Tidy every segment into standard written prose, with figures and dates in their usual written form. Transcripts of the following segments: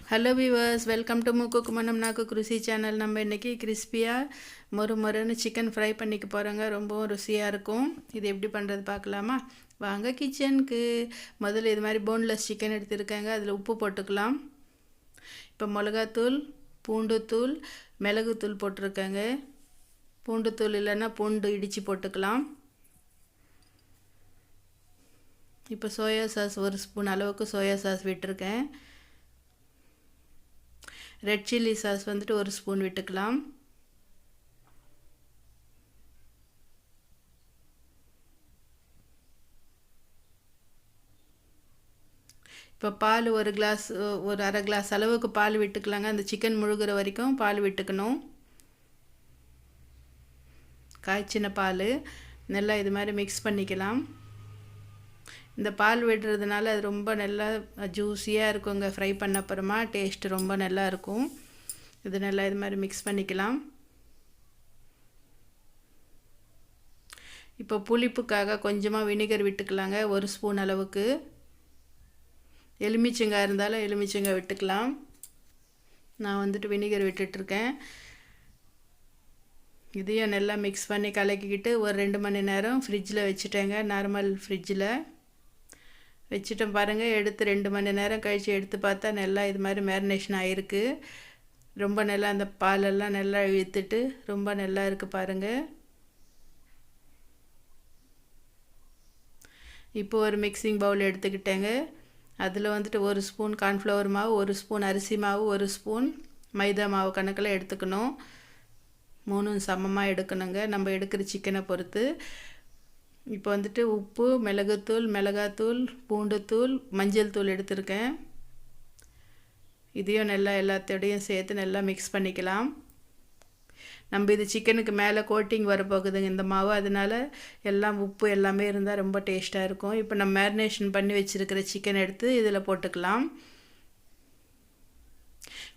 Hello viewers, welcome to மூக்குக்கு மனம் நாக்கு ருசி சேனல். நம்ம இன்றைக்கி கிறிஸ்பியாக மொறுன்னு சிக்கன் ஃப்ரை பண்ணிக்க போகிறோங்க. ரொம்பவும் ருசியாக இருக்கும். இது எப்படி பண்ணுறது பார்க்கலாமா? வாங்க கிச்சனுக்கு. முதல்ல இது மாதிரி போன்லெஸ் சிக்கன் எடுத்துருக்காங்க. அதில் உப்பு போட்டுக்கலாம். இப்போ மிளகாத்தூள், பூண்டுத்தூள், மிளகுத்தூள் போட்டிருக்காங்க. பூண்டுத்தூள் இல்லைன்னா பூண்டு இடித்து போட்டுக்கலாம். இப்போ சோயா சாஸ் 1 ஸ்பூன் அளவுக்கு சோயா சாஸ் விட்டுருக்கேன். ரெட் சில்லி சாஸ் வந்துட்டு 1 ஸ்பூன் விட்டுக்கலாம். இப்போ பால் ஒரு அரை கிளாஸ் அளவுக்கு பால் விட்டுக்கலாங்க. அந்த சிக்கன் முழுகிற வரைக்கும் பால் விட்டுக்கணும். காய்ச்சின பால் நல்லா இது மாதிரி மிக்ஸ் பண்ணிக்கலாம். இந்த பால் விடுறதுனால அது ரொம்ப நல்லா ஜூஸியாக இருக்குங்க. ஃப்ரை பண்ண அப்புறமா டேஸ்ட்டு ரொம்ப நல்லா இருக்கும். இது நல்லா இது மாதிரி மிக்ஸ் பண்ணிக்கலாம். இப்போ புளிப்புக்காக கொஞ்சமாக வினிகர் விட்டுக்கலாங்க. 1 ஸ்பூன் அளவுக்கு. எலுமிச்சங்காய் இருந்தாலும் எலுமிச்சங்காய் விட்டுக்கலாம். நான் வந்துட்டு வினிகர் விட்டுட்ருக்கேன். இதையும் நல்லா மிக்ஸ் பண்ணி கலக்கிக்கிட்டு ஒரு 2 மணி நேரம் ஃப்ரிட்ஜில் வச்சுட்டேங்க. நார்மல் ஃப்ரிட்ஜில் வச்சுட்டேன் பாருங்கள். எடுத்து 2 மணி நேரம் கழித்து எடுத்து பார்த்தா நல்லா இது மாதிரி மேரினேஷன் ஆகிருக்கு. ரொம்ப நல்லா அந்த பாலெல்லாம் நல்லா இழுத்துட்டு ரொம்ப நல்லா இருக்குது பாருங்கள். இப்போ ஒரு மிக்சிங் பவுல் எடுத்துக்கிட்டேங்க. அதில் வந்துட்டு 1 ஸ்பூன் கார்ன்ஃப்ளவர் மாவு, 1 ஸ்பூன் அரிசி மாவு, 1 ஸ்பூன் மைதா மாவு கணக்கில் எடுத்துக்கணும். 3 சமமாக எடுக்கணுங்க, நம்ம எடுக்கிற சிக்கனை பொறுத்து. இப்போ வந்துட்டு உப்பு, மிளகுத்தூள், மிளகாத்தூள், பூண்டுத்தூள், மஞ்சள் தூள் எடுத்திருக்கேன். இதையும் நல்லா எல்லாத்தோடையும் சேர்த்து நல்லா மிக்ஸ் பண்ணிக்கலாம். நம்ம இது சிக்கனுக்கு மேலே கோட்டிங் வரப்போகுதுங்க இந்த மாவு. அதனால் எல்லாம் உப்பு எல்லாமே இருந்தால் ரொம்ப டேஸ்ட்டாக இருக்கும். இப்போ நம்ம மேரினேஷன் பண்ணி வச்சுருக்கிற சிக்கன் எடுத்து இதில் போட்டுக்கலாம்.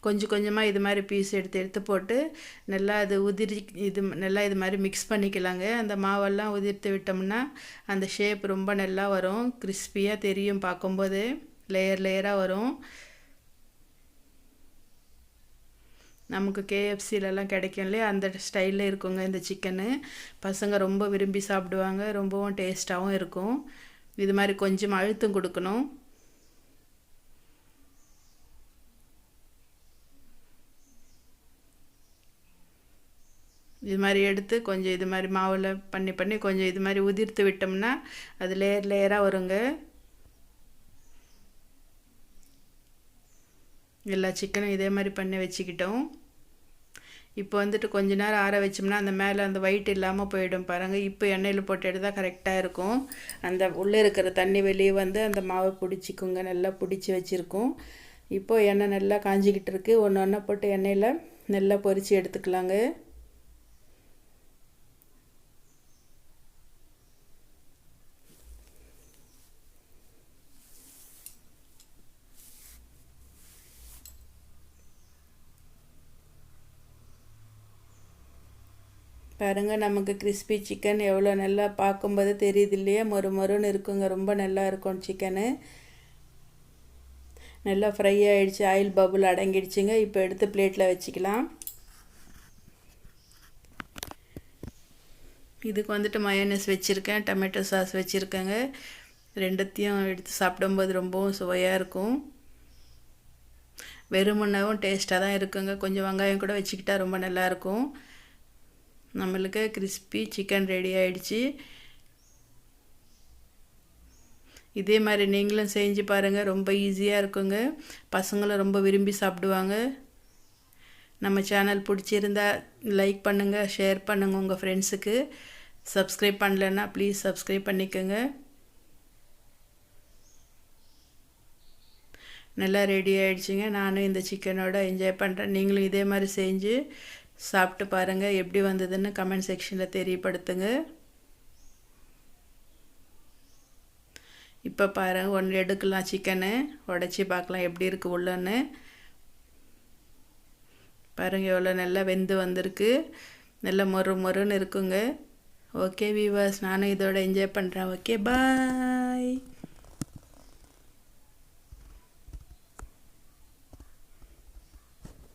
கொஞ்சம் கொஞ்சமாக இது மாதிரி பீஸ் எடுத்து போட்டு நல்லா அது நல்லா இது மாதிரி மிக்ஸ் பண்ணிக்கலாங்க. அந்த மாவெல்லாம் உதிர்த்து விட்டோம்னா அந்த ஷேப் ரொம்ப நல்லா வரும். கிறிஸ்பியாக தெரியும், பார்க்கும்போது லேயர் லேயராக வரும். நமக்கு KFCலலாம் கிடைக்கும் இல்லையா, அந்த ஸ்டைலில் இருக்குங்க இந்த சிக்கனு. பசங்க ரொம்ப விரும்பி சாப்பிடுவாங்க. ரொம்பவும் டேஸ்ட்டாகவும் இருக்கும். இது மாதிரி கொஞ்சம் அழுத்தம் கொடுக்கணும். இது மாதிரி எடுத்து கொஞ்சம் இது மாதிரி மாவில் பண்ணி கொஞ்சம் இது மாதிரி உதிர்த்து விட்டோம்னா அது லேயர் லேயராக வருங்க. எல்லா சிக்கனும் இதே மாதிரி பண்ணி வச்சுக்கிட்டோம். இப்போ வந்துட்டு கொஞ்ச நேரம் ஆற வச்சோம்னா அந்த மேலே அந்த ஒயிட் இல்லாமல் போயிடும் பாருங்கள். இப்போ எண்ணெயில் போட்டு எடுத்தால் கரெக்டாக இருக்கும். அந்த உள்ளே இருக்கிற தண்ணி வெளியே வந்து அந்த மாவை பிடிச்சிக்குங்க. நல்லா பிடிச்சி வச்சுருக்கோம். இப்போது எண்ணெய் நல்லா காஞ்சிக்கிட்டு இருக்குது. ஒன்று ஒன்றா போட்டு எண்ணெயில் நல்லா பொரித்து எடுத்துக்கலாங்க. பாருங்கள், நமக்கு கிறிஸ்பி சிக்கன் எவ்வளோ நல்லா பார்க்கும்போது தெரியுது இல்லையா, மொறுன்னு இருக்குங்க. ரொம்ப நல்லா இருக்கும் சிக்கனு. நல்லா ஃப்ரை ஆகிடுச்சு, ஆயில் பபுள் அடங்கிடுச்சுங்க. இப்போ எடுத்து பிளேட்டில் வச்சுக்கலாம். இதுக்கு வந்துட்டு மயோனஸ் வச்சுருக்கேன், டொமேட்டோ சாஸ் வச்சுருக்கேங்க. ரெண்டுத்தையும் எடுத்து சாப்பிடும்போது ரொம்பவும் சுவையாக இருக்கும். வெறுமனவும் டேஸ்ட்டாக தான் இருக்குங்க. கொஞ்சம் வெங்காயம் கூட வச்சுக்கிட்டா ரொம்ப நல்லாயிருக்கும். நம்மளுக்கு கிறிஸ்பி சிக்கன் ரெடி ஆகிடுச்சு. இதே மாதிரி நீங்களும் செஞ்சு பாருங்கள். ரொம்ப ஈஸியாக இருக்குங்க. பசங்களும் ரொம்ப விரும்பி சாப்பிடுவாங்க. நம்ம சேனல் பிடிச்சிருந்தா லைக் பண்ணுங்கள், ஷேர் பண்ணுங்கள் உங்கள் ஃப்ரெண்ட்ஸுக்கு. சப்ஸ்கிரைப் பண்ணலைன்னா ப்ளீஸ் சப்ஸ்கிரைப் பண்ணிக்கோங்க. நல்லா ரெடி ஆகிடுச்சிங்க. நானும் இந்த சிக்கனோட என்ஜாய் பண்ணுறேன். நீங்களும் இதே மாதிரி செஞ்சு சாப்பிட்டு பாருங்கள். எப்படி வந்ததுன்னு கமெண்ட் செக்ஷனில் தெரியப்படுத்துங்க. இப்போ பாருங்கள், ஒன்று எடுக்கலாம் சிக்கனு, உடச்சி பார்க்கலாம் எப்படி இருக்குது உள்ளன்னு. பாருங்கள் எவ்வளோ நல்லா வெந்து வந்திருக்கு. நல்லா மொறுன்னு இருக்குங்க. ஓகே வீவர்ஸ், நானும் இதோட என்ஜாய் பண்ணுறேன். ஓகே, பாய்.